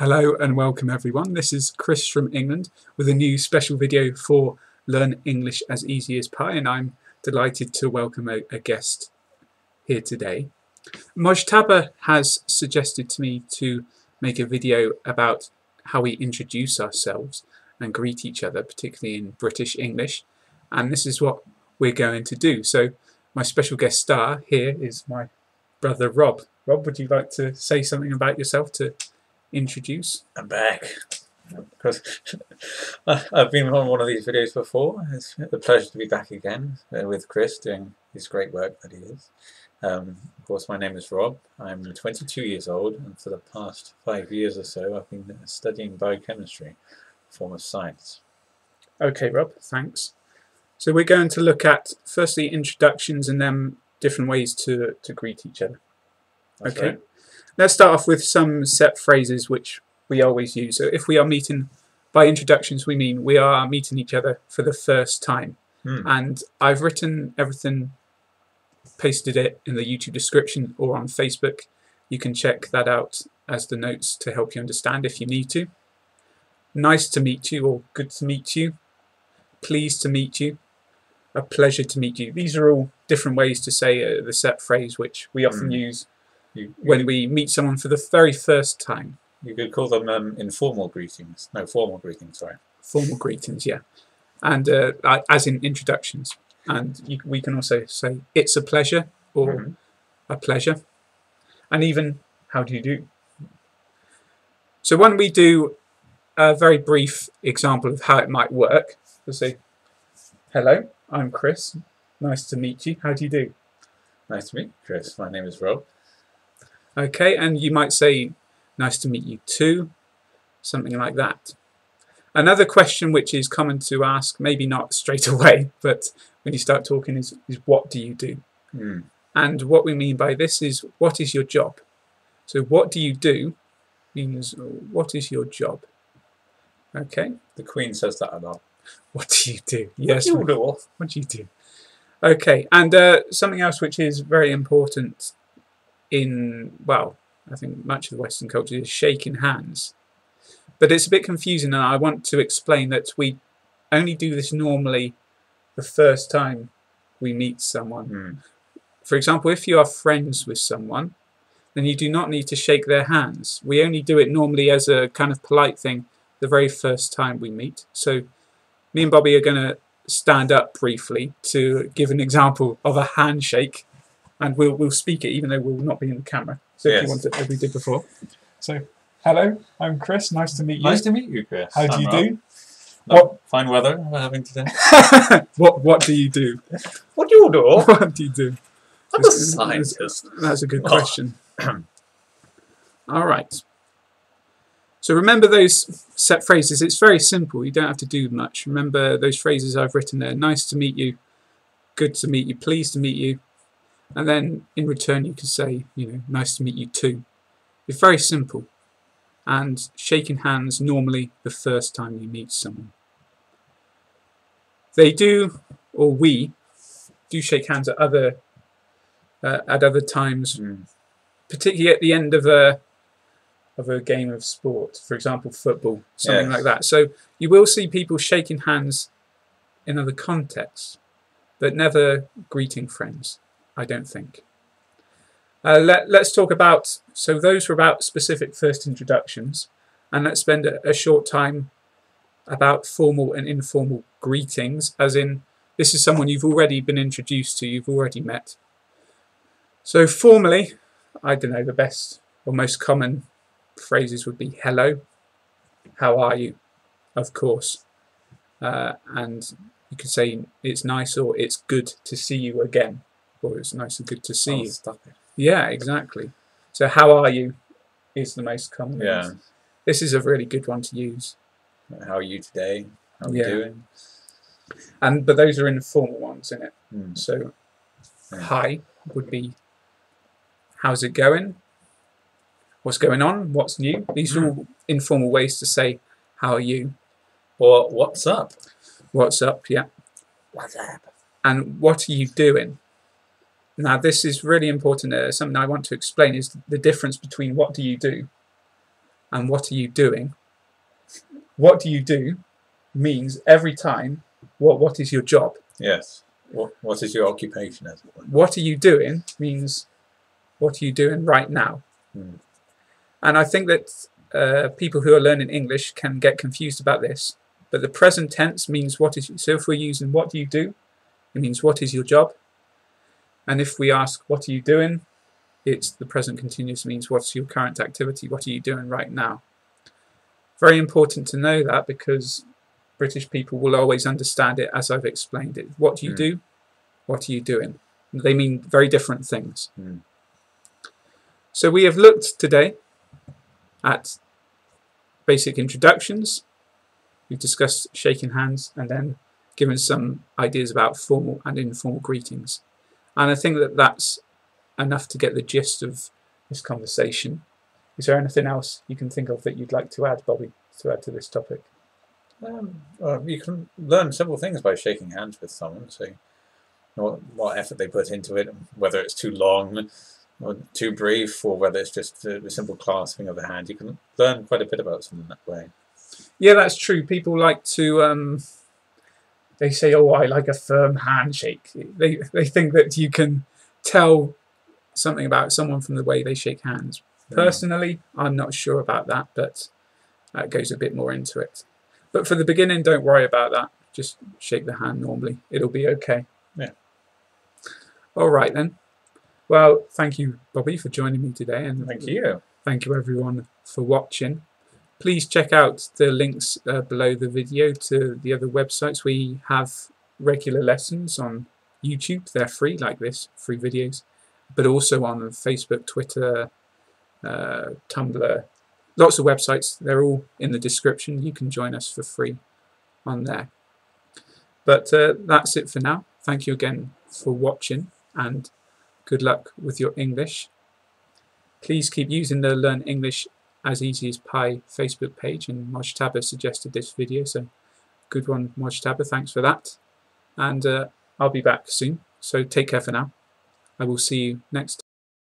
Hello and welcome everyone. This is Chris from England with a new special video for Learn English as Easy as Pie, and I'm delighted to welcome a guest here today. Mojtaba has suggested to me to make a video about how we introduce ourselves and greet each other, particularly in British English, and this is what we're going to do. So my special guest star here is my brother Rob. Rob, would you like to say something about yourself to introduce? I'm back. Because I've been on one of these videos before. It's a pleasure to be back again with Chris doing his great work that he is. Of course, my name is Rob. I'm 22 years old, and for the past 5 years or so I've been studying biochemistry, a form of science. Okay, Rob, thanks. So we're going to look at firstly introductions and then different ways to greet each other. That's okay. Right. Let's start off with some set phrases which we always use. So if we are meeting, by introductions we mean we are meeting each other for the first time. And I've written everything, pasted it in the YouTube description or on Facebook. You can check that out as the notes to help you understand if you need to. Nice to meet you or good to meet you. Pleased to meet you. A pleasure to meet you. These are all different ways to say the set phrase which we often use when we meet someone for the very first time. You could call them informal greetings. No, formal greetings, sorry. Formal greetings, yeah. And as in introductions. And we can also say, it's a pleasure, or a pleasure. And even, how do you do? So when we do a very brief example of how it might work, we'll say, hello, I'm Chris. Nice to meet you. How do you do? Nice to meet you, Chris. My name is Rob. Okay, and you might say, nice to meet you too, something like that. Another question which is common to ask, maybe not straight away, but when you start talking is what do you do? And what we mean by this is, what is your job? So what do you do means, what is your job? Okay. The Queen says that a lot. What do you do? Yes. What do you do? What do you do? Okay, and something else which is very important in, well, I think much of the Western culture is shaking hands. But it's a bit confusing, and I want to explain that we only do this normally the first time we meet someone. For example, if you are friends with someone, then you do not need to shake their hands. We only do it normally as a kind of polite thing the very first time we meet. So me and Bobby are going to stand up briefly to give an example of a handshake. And we'll speak it, even though we'll not be in the camera. So if you want it, as we did before. So, hello, I'm Chris. Nice to meet you. Nice to meet you, Chris. How do you do? What fine weather we're having today. What do you do? What do you do? What do you do? I'm a scientist. That's a good question. All right. So remember those set phrases. It's very simple. You don't have to do much. Remember those phrases I've written there. Nice to meet you. Good to meet you. Pleased to meet you. And then in return you can say, nice to meet you too. It's very simple. And shaking hands normally the first time you meet someone. They do, or we do shake hands at other times, particularly at the end of a game of sport. For example, football, something like that. So you will see people shaking hands in other contexts, but never greeting friends. I don't think. Let's talk about, so those were about specific first introductions, and let's spend a short time about formal and informal greetings, as in this is someone you've already been introduced to, you've already met. So formally, I don't know, the best or most common phrases would be hello, how are you, of course, and you could say it's nice or it's good to see you again. Or it's nice and good to see you. Stop it. Yeah, exactly. So how are you is the most common. Yeah. This is a really good one to use. How are you today? How are you doing? But those are informal ones, isn't it? So hi would be, how's it going? What's going on? What's new? These are all informal ways to say how are you? Or what's up? What's up, yeah. What's up? And what are you doing? Now this is really important. Something I want to explain is the difference between what do you do and what are you doing, what do you do means every time, what is your job? Yes. What is your occupation, as it were? What are you doing means what are you doing right now? And I think that people who are learning English can get confused about this. But the present tense means what is. So if we're using what do you do, it means what is your job. And if we ask what are you doing, it's the present continuous, means what's your current activity, what are you doing right now. Very important to know that, because British people will always understand it as I've explained it. What do you do? What are you doing? They mean very different things. So we have looked today at basic introductions. We've discussed shaking hands and then given some ideas about formal and informal greetings. And I think that that's enough to get the gist of this conversation. Is there anything else you can think of that you'd like to add, Bobby, to add to this topic? You can learn several things by shaking hands with someone. So what effort they put into it, whether it's too long or too brief, or whether it's just the simple clasping of the hand. You can learn quite a bit about someone that way. Yeah, that's true. People like to, they say, oh, I like a firm handshake. They think that you can tell something about someone from the way they shake hands. Personally, I'm not sure about that, but that goes a bit more into it. But for the beginning, don't worry about that. Just shake the hand normally. It'll be okay. Yeah. All right, then. Well, thank you, Bobby, for joining me today. And thank you. Thank you, everyone, for watching. Please check out the links below the video to the other websites. We have regular lessons on YouTube. They're free, like this, free videos. But also on Facebook, Twitter, Tumblr. Lots of websites. They're all in the description. You can join us for free on there. But that's it for now. Thank you again for watching, and good luck with your English. Please keep using the Learn English as Easy as Pie Facebook page, and Mojtaba suggested this video, so good one, Mojtaba, thanks for that. And I'll be back soon, so take care for now. I will see you next time.